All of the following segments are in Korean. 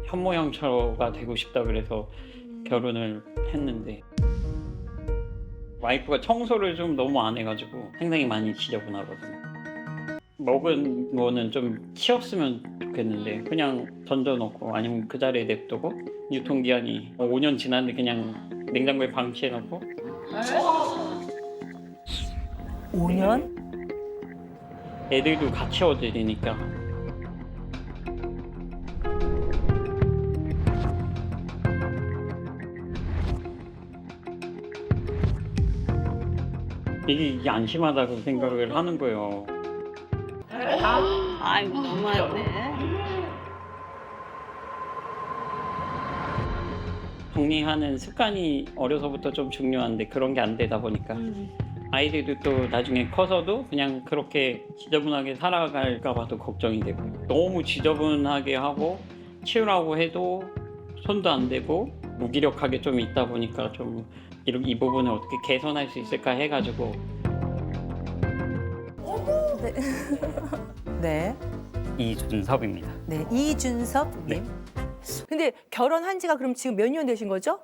현모양처가 되고 싶다 그래서 결혼을 했는데 와이프가 청소를 좀 너무 안 해가지고 상당히 많이 지저분하거든요. 먹은 거는 좀 치웠으면 좋겠는데 그냥 던져놓고 아니면 그 자리에 냅두고 유통기한이 5년 지났는데 그냥 냉장고에 방치해놓고 5년? 애들도 같이 어들이니까 이게 안심하다고 생각을 하는 거예요. 아이고 너무하네. 정리하는 습관이 어려서부터 좀 중요한데 그런 게 안 되다 보니까 아이들도 또 나중에 커서도 그냥 그렇게 지저분하게 살아갈까 봐도 걱정이 되고 너무 지저분하게 하고 치우라고 해도 손도 안 대고 무기력하게 좀 있다 보니까 좀 이 부분을 어떻게 개선할 수 있을까 해가지고 네. 이준섭입니다. 네. 이준섭님. 네. 근데 결혼한 지가 그럼 지금 몇 년 되신 거죠?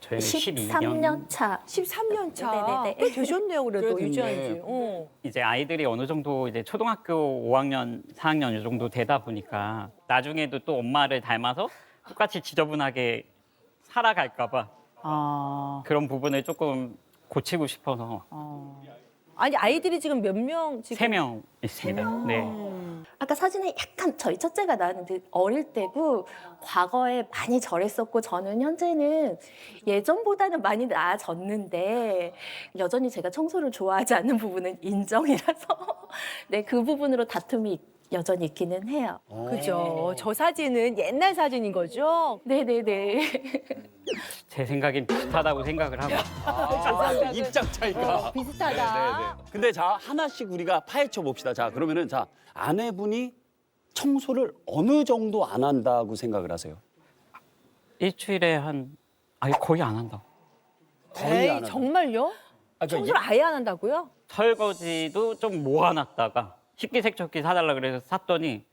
저희 13년 차. 13년 차. 네네네. 꽤 되셨네요, 그래도 꽤 유지한 됐네. 지. 이제 아이들이 어느 정도 이제 초등학교 5학년, 4학년 이 정도 되다 보니까 나중에도 또 엄마를 닮아서 똑같이 지저분하게 살아갈까 봐 아. 그런 부분을 조금 고치고 싶어서 아니, 아이들이 지금 몇 명 지금? 3명 있습니다. 네. 아까 사진에 약간 저희 첫째가 나왔는데 어릴 때고 과거에 많이 저랬었고 저는 현재는 예전보다는 많이 나아졌는데 여전히 제가 청소를 좋아하지 않는 부분은 인정이라서 네, 그 부분으로 다툼이 여전히 있기는 해요. 그죠. 저 사진은 옛날 사진인 거죠? 네네네. 제 생각엔 비슷하다고 생각을 하고 입장 차이가. 비슷하다. 네네. 근데 자, 하나씩 우리가 파헤쳐 봅시다. 자, 그러면은 자, 아내분이 청소를 어느 정도 안 한다고 생각을 하세요? 일주일에 거의 안 한다고. 거의 안 한다. 정말요? 아, 그러니까 청소를 아예 안 한다고요? 설거지도 좀 모아놨다가 식기세척기 사달라 그래서 샀더니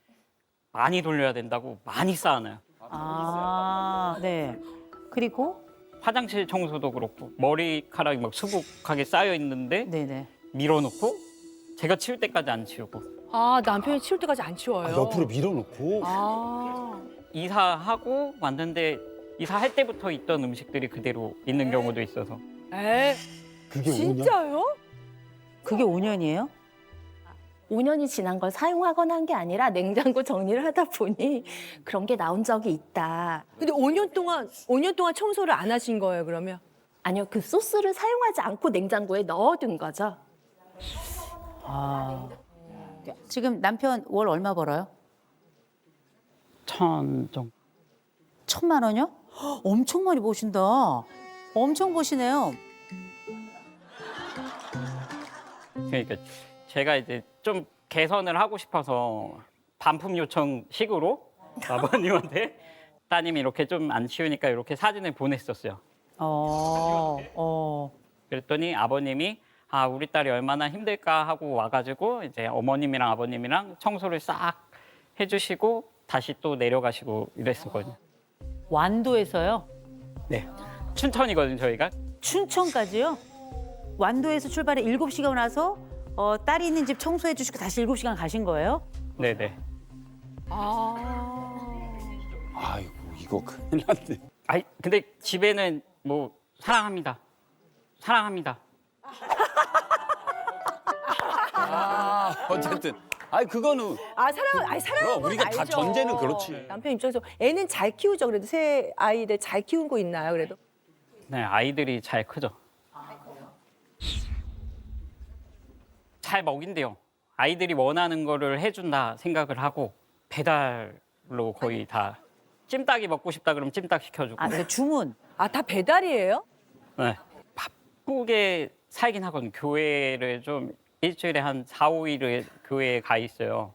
많이 돌려야 된다고 많이 쌓아놔요. 아, 네. 그리고? 화장실 청소도 그렇고 머리카락이 막 수북하게 쌓여 있는데 네네. 밀어놓고 제가 치울 때까지 안 치우고 아, 남편이 치울 때까지 안 치워요. 옆으로 밀어놓고. 아. 이사하고 왔는데 이사할 때부터 있던 음식들이 그대로 있는 경우도 있어서 에? 그게 5년? 진짜요? 그게 5년이에요? 5년이 지난 걸 사용하거나 한 게 아니라 냉장고 정리를 하다 보니 그런 게 나온 적이 있다. 근데 5년 동안 청소를 안 하신 거예요, 그러면? 아니요, 그 소스를 사용하지 않고 냉장고에 넣어둔 거죠. 아. 지금 남편 월 얼마 벌어요? 1,000 정도. 1,000만 원이요? 헉, 엄청 많이 버신다. 엄청 버시네요. 그러니까 제가 이제 좀 개선을 하고 싶어서 반품 요청식으로 아버님한테 따님이 이렇게 좀 안 치우니까 이렇게 사진을 보냈었어요. 그랬더니 아버님이 우리 딸이 얼마나 힘들까 하고 와가지고 이제 어머님이랑 아버님이랑 청소를 싹 해주시고 다시 또 내려가시고 이랬었거든요. 완도에서요? 네. 춘천이거든요, 저희가. 춘천까지요? 완도에서 출발해 7시간 와서 딸이 있는 집 청소해 주시고 다시 7시간 가신 거예요? 네네. 아이고, 이거 큰일 났네. 근데 집에는 뭐 사랑합니다. 사랑합니다. 어쨌든. 그거는. 사랑하는 그럼 건 우리가 다 알죠. 전제는 그렇지. 남편 입장에서 애는 잘 키우죠. 그래도 새 아이들 잘 키운 거 있나요? 그래도 네, 아이들이 잘 크죠. 잘 먹인대요. 아이들이 원하는 거를 해준다 생각을 하고 배달로 거의 다 찜닭이 먹고 싶다 그러면 찜닭 시켜주고. 그러니까 주문. 다 배달이에요? 네. 바쁘게 살긴 하거든요. 교회를 좀 일주일에 한 4, 5일을 교회에 가 있어요.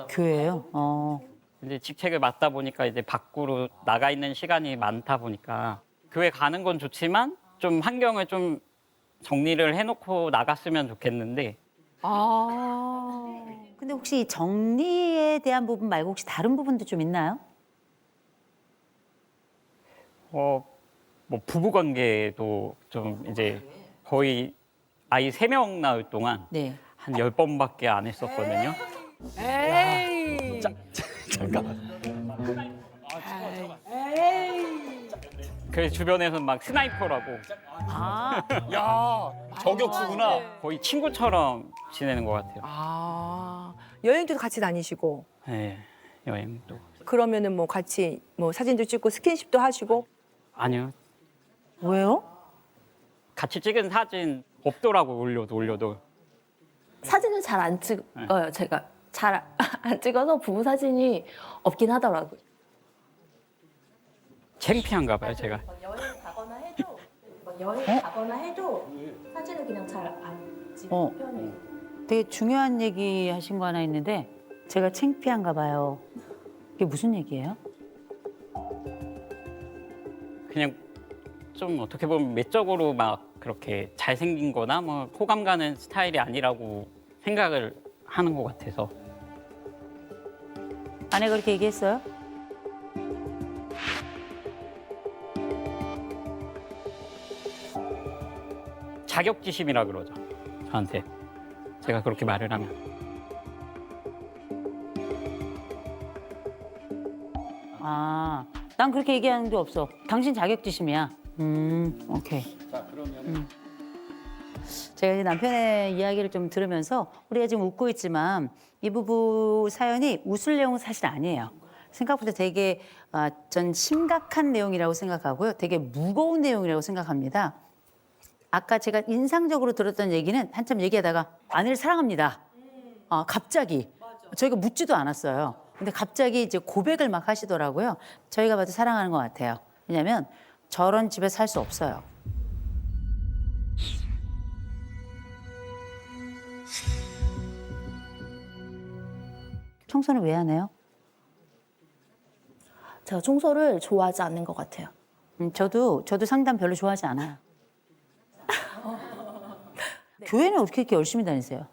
교회예요? 이제 직책을 맡다 보니까 이제 밖으로 나가 있는 시간이 많다 보니까 교회 가는 건 좋지만 좀 환경을 좀 정리를 해놓고 나갔으면 좋겠는데 근데 혹시 정리에 대한 부분 말고 혹시 다른 부분도 좀 있나요? 뭐 부부 관계도 좀 이제 거의 아이 3명 낳을 동안 네. 한 10번밖에 안 했었거든요. 에이. 잠깐만. 그래서 주변에서는 막 스나이퍼라고 아, 야, 저격수구나. 거의 친구처럼 지내는 것 같아요. 아, 여행도 같이 다니시고. 네, 여행도. 그러면은 뭐 같이 뭐 사진도 찍고 스킨십도 하시고. 아니요. 왜요? 같이 찍은 사진 없더라고 올려도. 사진을 잘 안 찍어요. 제가 잘 안 찍어서 부부 사진이 없긴 하더라고요. 창피한가 봐요, 제가. 여행 가거나 해도 사진을 그냥 잘 안 찍는 편이에요. 되게 중요한 얘기 하신 거 하나 있는데 제가 창피한가 봐요. 이게 무슨 얘기예요? 그냥 좀 어떻게 보면 외적으로 막 그렇게 잘생긴 거나 뭐 호감 가는 스타일이 아니라고 생각을 하는 것 같아서. 아내가 그렇게 얘기했어요? 자격지심이라 그러죠, 저한테. 제가 그렇게 말을 하면. 아, 난 그렇게 얘기하는 게 없어. 당신 자격지심이야. 오케이. 자, 그러면 제가 이제 남편의 이야기를 좀 들으면서 우리가 지금 웃고 있지만 이 부부 사연이 웃을 내용은 사실 아니에요. 생각보다 되게 전 심각한 내용이라고 생각하고요. 되게 무거운 내용이라고 생각합니다. 아까 제가 인상적으로 들었던 얘기는 한참 얘기하다가 아내를 사랑합니다. 갑자기. 저희가 묻지도 않았어요. 근데 갑자기 이제 고백을 막 하시더라고요. 저희가 봐도 사랑하는 것 같아요. 왜냐하면 저런 집에 살 수 없어요. 청소는 왜 안 해요? 제가 청소를 좋아하지 않는 것 같아요. 저도 상담 별로 좋아하지 않아요. 교회는 어떻게 이렇게 열심히 다니세요?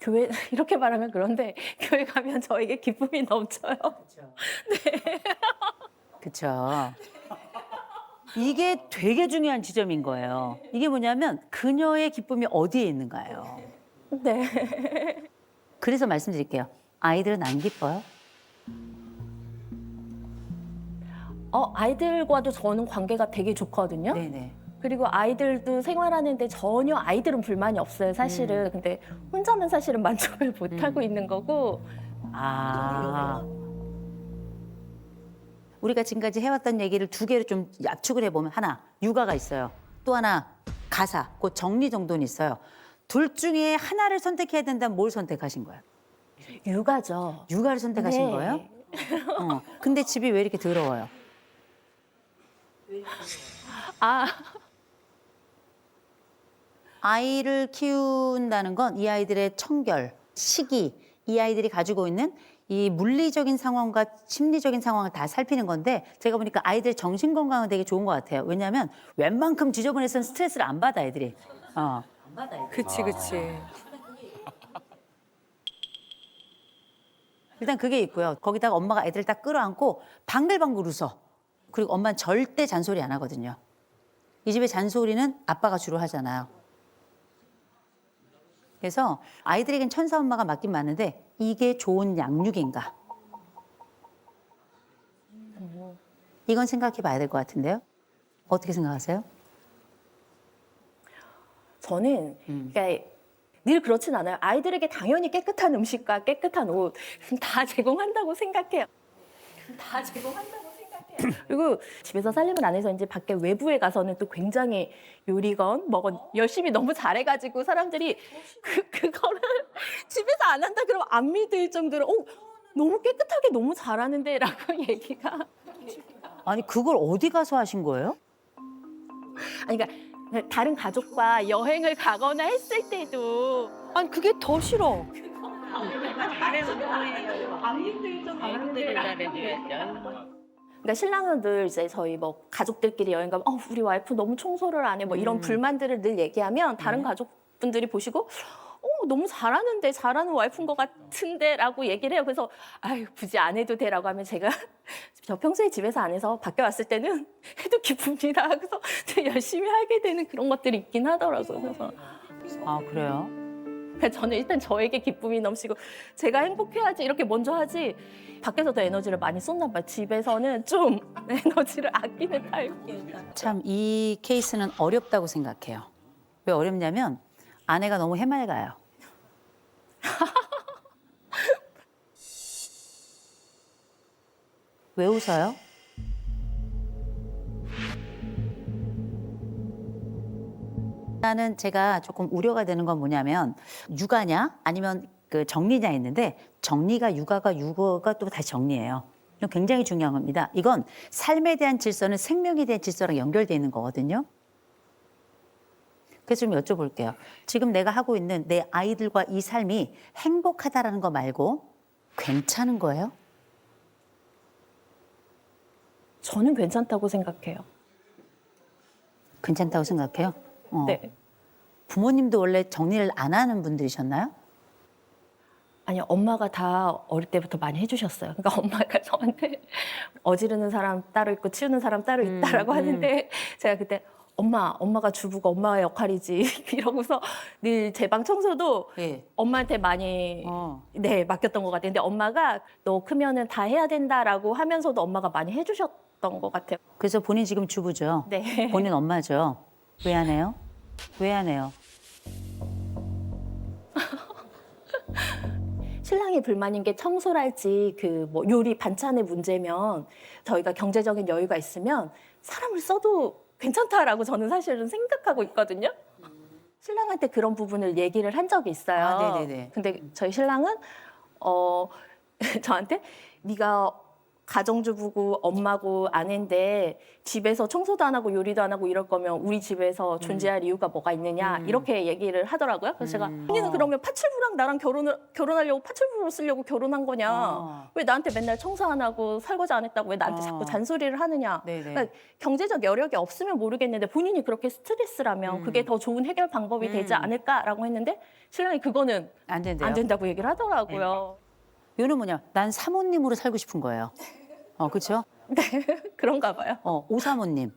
교회 이렇게 말하면 그런데 교회 가면 저에게 기쁨이 넘쳐요. 그렇죠. 이게 되게 중요한 지점인 거예요. 이게 뭐냐면 그녀의 기쁨이 어디에 있는가요? 네. 그래서 말씀드릴게요. 아이들은 안 기뻐요? 아이들과도 저는 관계가 되게 좋거든요. 네네. 그리고 아이들도 생활하는데 전혀 아이들은 불만이 없어요, 사실은. 근데 혼자만 사실은 만족을 못하고 있는 거고. 우리가 지금까지 해왔던 얘기를 두 개로 좀 압축을 해보면 하나, 육아가 있어요. 또 하나, 가사, 그 정리정돈이 있어요. 둘 중에 하나를 선택해야 된다면 뭘 선택하신 거예요? 육아죠. 육아를 선택하신 네. 거예요? 근데 집이 왜 이렇게 더러워요? 아이를 키운다는 건 이 아이들의 청결, 시기, 이 아이들이 가지고 있는 이 물리적인 상황과 심리적인 상황을 다 살피는 건데 제가 보니까 아이들 정신 건강은 되게 좋은 것 같아요. 왜냐하면 웬만큼 지저분해서는 스트레스를 안 받아 애들이. 그치, 그치. 일단 그게 있고요. 거기다가 엄마가 애들을 딱 끌어안고 방글방글 웃어. 그리고 엄마는 절대 잔소리 안 하거든요. 이 집의 잔소리는 아빠가 주로 하잖아요. 그래서 아이들에겐 천사 엄마가 맞긴 맞는데 이게 좋은 양육인가? 이건 생각해 봐야 될 것 같은데요. 어떻게 생각하세요? 저는 그러니까 늘 그렇진 않아요. 아이들에게 당연히 깨끗한 음식과 깨끗한 옷 다 제공한다고 생각해요. 다 제공한다고 생각해요. 그리고 집에서 살림을 안 해서 이제 밖에 외부에 가서는 또 굉장히 요리건 뭐건 열심히 너무 잘해가지고 사람들이 그거를 집에서 안 한다 그러면 안 믿을 정도로 너무 깨끗하게 너무 잘하는데라고 얘기가. 아니 그걸 어디 가서 하신 거예요? 아니 그러니까 다른 가족과 여행을 가거나 했을 때도 아니, 그게 더 싫어. 그러니까 신랑은 늘 이제 저희 뭐 가족들끼리 여행 가면 우리 와이프 너무 청소를 안 해 뭐 이런 불만들을 늘 얘기하면 다른 가족분들이 보시고 너무 잘하는데 잘하는 와이프인 것 같은데라고 얘기를 해요. 그래서 아유 굳이 안 해도 돼라고 하면 제가 저 평소에 집에서 안 해서 밖에 왔을 때는 해도 기쁩니다. 그래서 되게 열심히 하게 되는 그런 것들이 있긴 하더라고요. 그래서 아, 그래요? 저는 일단 저에게 기쁨이 넘치고 제가 행복해야지 이렇게 먼저 하지 밖에서 더 에너지를 많이 쏟나 봐요. 집에서는 좀 에너지를 아끼는 타입이에요. 참 이 케이스는 어렵다고 생각해요. 왜 어렵냐면 아내가 너무 해맑아요. 왜 웃어요? 나는 제가 조금 우려가 되는 건 뭐냐면 육아냐 아니면 그 정리냐 있는데 정리가 육아가 육아가 또 다시 정리예요. 이건 굉장히 중요한 겁니다. 이건 삶에 대한 질서는 생명에 대한 질서랑 연결되어 있는 거거든요. 그래서 좀 여쭤볼게요. 지금 내가 하고 있는 내 아이들과 이 삶이 행복하다라는 거 말고 괜찮은 거예요? 저는 괜찮다고 생각해요. 괜찮다고 생각해요? 네. 부모님도 원래 정리를 안 하는 분들이셨나요? 아니요, 엄마가 다 어릴 때부터 많이 해주셨어요. 그러니까 엄마가 저한테 어지르는 사람 따로 있고 치우는 사람 따로 있다라고 하는데 제가 그때 엄마가 주부고 엄마의 역할이지 이러고서 늘 제 방 청소도 예. 엄마한테 많이 네 맡겼던 것 같아요. 근데 엄마가 너 크면은 다 해야 된다라고 하면서도 엄마가 많이 해주셨던 것 같아요. 그래서 본인 지금 주부죠? 네. 본인 엄마죠? 왜 안 해요? 왜 안 해요? 신랑이 불만인 게 청소랄지 그 뭐 요리 반찬의 문제면 저희가 경제적인 여유가 있으면 사람을 써도 괜찮다라고 저는 사실은 생각하고 있거든요. 신랑한테 그런 부분을 얘기를 한 적이 있어요. 아, 네네네. 근데 저희 신랑은 저한테 네가 가정주부고 엄마고 아내인데 집에서 청소도 안 하고 요리도 안 하고 이럴 거면 우리 집에서 존재할 이유가 뭐가 있느냐 이렇게 얘기를 하더라고요. 그래서 제가 언니는 그러면 파출부랑 나랑 결혼하려고 파출부로 쓰려고 결혼한 거냐? 왜 나한테 맨날 청소 안 하고 설거지 안 했다고 왜 나한테 자꾸 잔소리를 하느냐? 네네. 그러니까 경제적 여력이 없으면 모르겠는데 본인이 그렇게 스트레스라면 그게 더 좋은 해결 방법이 되지 않을까라고 했는데 신랑이 그거는 안 된대요. 안 된다고 얘기를 하더라고요. 이거는 뭐냐? 난 사모님으로 살고 싶은 거예요. 그렇죠? 그런가 봐요. 오사모님.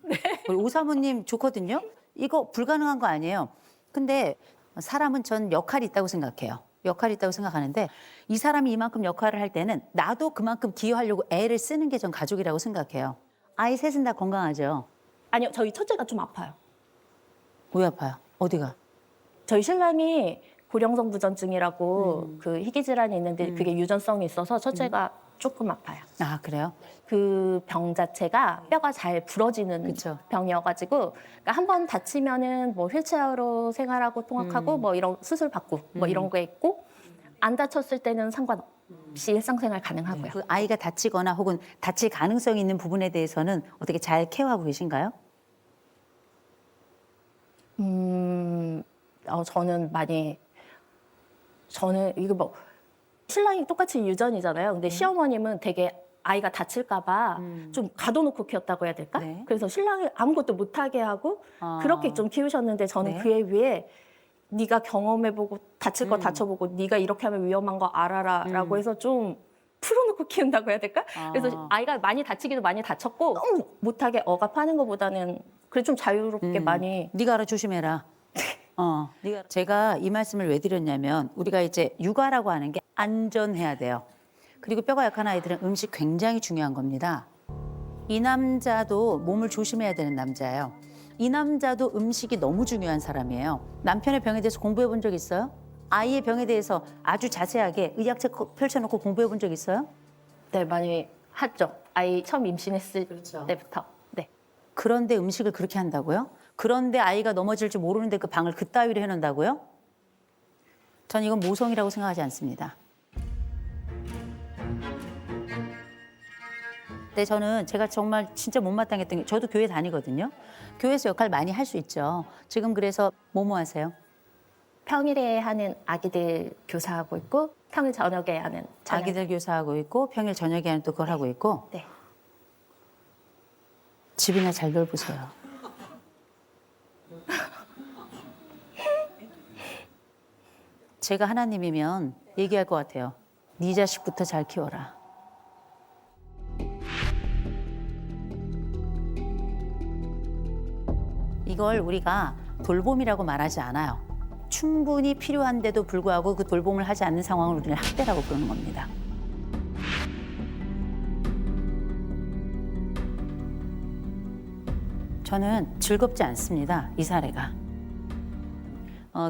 우리 오사모님 좋거든요. 이거 불가능한 거 아니에요. 근데 사람은 전 역할이 있다고 생각해요. 역할이 있다고 생각하는데 이 사람이 이만큼 역할을 할 때는 나도 그만큼 기여하려고 애를 쓰는 게 전 가족이라고 생각해요. 아이 셋은 다 건강하죠? 아니요, 저희 첫째가 좀 아파요. 왜 아파요? 어디가? 저희 신랑이 고령성 부전증이라고 그 희귀 질환이 있는데 그게 유전성이 있어서 첫째가 조금 아파요. 아, 그래요? 그 병 자체가 뼈가 잘 부러지는 그쵸. 병이어가지고 그러니까 한 번 다치면은 뭐 휠체어로 생활하고 통학하고 뭐 이런 수술 받고 뭐 이런 게 있고 안 다쳤을 때는 상관없이 일상생활 가능하고요. 그 아이가 다치거나 혹은 다칠 가능성이 있는 부분에 대해서는 어떻게 잘 케어하고 계신가요? 저는 이거 뭐 신랑이 똑같이 유전이잖아요. 근데 시어머님은 되게 아이가 다칠까봐 좀 가둬놓고 키웠다고 해야 될까? 네. 그래서 신랑이 아무것도 못하게 하고 그렇게 좀 키우셨는데 저는 네. 그에 비해 네가 경험해보고 다칠 거 다쳐보고 네가 이렇게 하면 위험한 거 알아라라고 해서 좀 풀어놓고 키운다고 해야 될까? 그래서 아이가 많이 다치기도 많이 다쳤고 너무 못하게 억압하는 것보다는 그래 좀 자유롭게 많이 네가 알아 조심해라. 네가 제가 이 말씀을 왜 드렸냐면 우리가 이제 육아라고 하는 게 안전해야 돼요. 그리고 뼈가 약한 아이들은 음식 굉장히 중요한 겁니다. 이 남자도 몸을 조심해야 되는 남자예요. 이 남자도 음식이 너무 중요한 사람이에요. 남편의 병에 대해서 공부해 본 적 있어요? 아이의 병에 대해서 아주 자세하게 의학책 펼쳐놓고 공부해 본 적 있어요? 네 많이 했죠. 아이 처음 임신했을 그렇죠. 때부터. 네. 그런데 음식을 그렇게 한다고요? 그런데 아이가 넘어질 줄 모르는데 그 방을 그따위로 해놓는다고요? 전 이건 모성이라고 생각하지 않습니다. 근데 저는 제가 정말 진짜 못마땅했던 게 저도 교회 다니거든요. 교회에서 역할 많이 할 수 있죠. 지금 그래서 뭐뭐 하세요? 평일에 하는 아기들 교사하고 있고 평일 저녁에 하는 찬양. 아기들 교사하고 있고 평일 저녁에 하는 또 그걸 하고 있고 네. 집이나 잘 돌보세요. 제가 하나님이면 얘기할 것 같아요. 네 자식부터 잘 키워라. 이걸 우리가 돌봄이라고 말하지 않아요. 충분히 필요한데도 불구하고 그 돌봄을 하지 않는 상황을 우리는 학대라고 부르는 겁니다. 저는 즐겁지 않습니다. 이 사례가.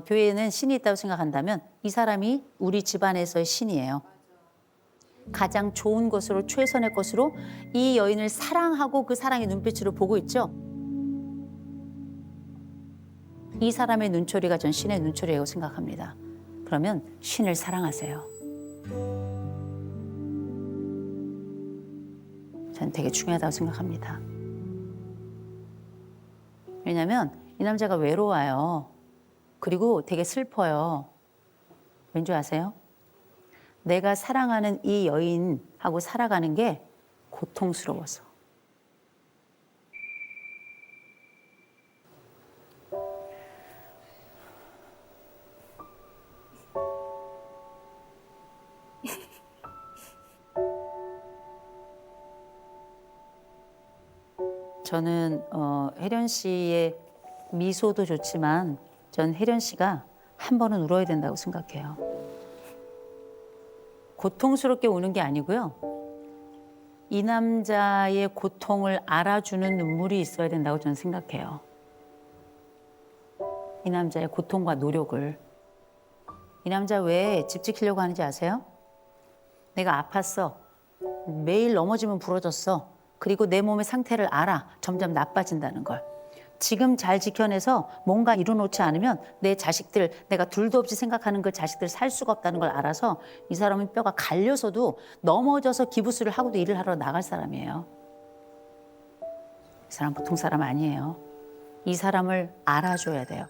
교회에는 신이 있다고 생각한다면 이 사람이 우리 집안에서의 신이에요. 가장 좋은 것으로 최선의 것으로 이 여인을 사랑하고 그 사랑의 눈빛으로 보고 있죠. 이 사람의 눈초리가 전 신의 눈초리라고 생각합니다. 그러면 신을 사랑하세요. 저는 되게 중요하다고 생각합니다. 왜냐하면 이 남자가 외로워요. 그리고 되게 슬퍼요. 왠지 아세요? 내가 사랑하는 이 여인하고 살아가는 게 고통스러워서. 저는 혜련 씨의 미소도 좋지만 전 혜련 씨가 한 번은 울어야 된다고 생각해요. 고통스럽게 우는 게 아니고요. 이 남자의 고통을 알아주는 눈물이 있어야 된다고 저는 생각해요. 이 남자의 고통과 노력을. 이 남자 왜 집 지키려고 하는지 아세요? 내가 아팠어. 매일 넘어지면 부러졌어. 그리고 내 몸의 상태를 알아. 점점 나빠진다는 걸. 지금 잘 지켜내서 뭔가 이뤄놓지 않으면 내 자식들, 내가 둘도 없이 생각하는 그 자식들 살 수가 없다는 걸 알아서 이 사람은 뼈가 갈려서도 넘어져서 기부스를 하고도 일을 하러 나갈 사람이에요. 이 사람 보통 사람 아니에요. 이 사람을 알아줘야 돼요.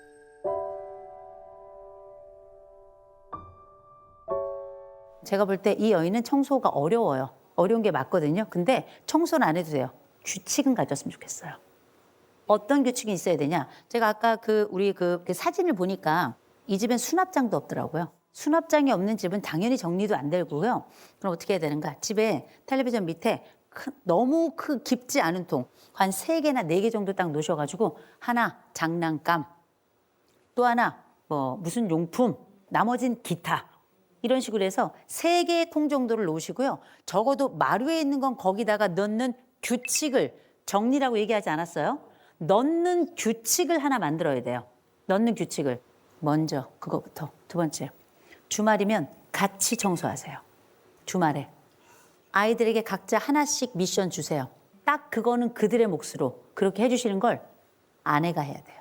제가 볼 때 이 여인은 청소가 어려워요. 어려운 게 맞거든요. 근데 청소는 안 해도 돼요. 규칙은 가졌으면 좋겠어요. 어떤 규칙이 있어야 되냐? 제가 아까 우리 그 사진을 보니까 이 집엔 수납장도 없더라고요. 수납장이 없는 집은 당연히 정리도 안 되고요. 그럼 어떻게 해야 되는가? 집에 텔레비전 밑에 너무 깊지 않은 통, 한 3개나 4개 정도 딱 놓으셔가지고 하나 장난감, 또 하나 무슨 용품, 나머진 기타. 이런 식으로 해서 3개의 통 정도를 놓으시고요. 적어도 마루에 있는 건 거기다가 넣는 규칙을, 정리라고 얘기하지 않았어요? 넣는 규칙을 하나 만들어야 돼요. 넣는 규칙을. 먼저 그거부터. 두 번째, 주말이면 같이 청소하세요. 주말에. 아이들에게 각자 하나씩 미션 주세요. 딱 그거는 그들의 몫으로 그렇게 해주시는 걸 아내가 해야 돼요.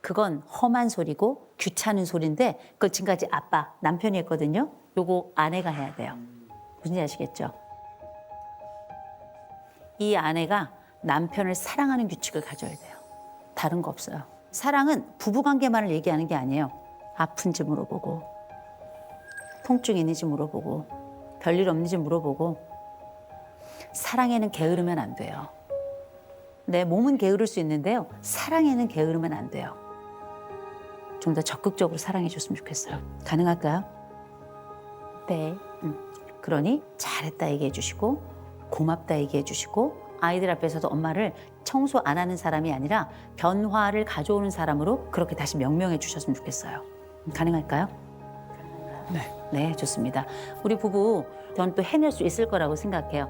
그건 험한 소리고 귀찮은 소리인데 그걸 지금까지 아빠, 남편이 했거든요. 요거 아내가 해야 돼요. 무슨지 아시겠죠? 이 아내가 남편을 사랑하는 규칙을 가져야 돼요. 다른 거 없어요. 사랑은 부부관계만을 얘기하는 게 아니에요. 아픈지 물어보고, 통증 있는지 물어보고, 별일 없는지 물어보고. 사랑에는 게으르면 안 돼요. 내 몸은 게으를 수 있는데요. 사랑에는 게으르면 안 돼요. 좀 더 적극적으로 사랑해 줬으면 좋겠어요. 가능할까요? 네. 그러니 잘했다 얘기해 주시고, 고맙다 얘기해 주시고, 아이들 앞에서도 엄마를 청소 안 하는 사람이 아니라 변화를 가져오는 사람으로 그렇게 다시 명명해 주셨으면 좋겠어요. 가능할까요? 네. 네, 좋습니다. 우리 부부 저는 또 해낼 수 있을 거라고 생각해요.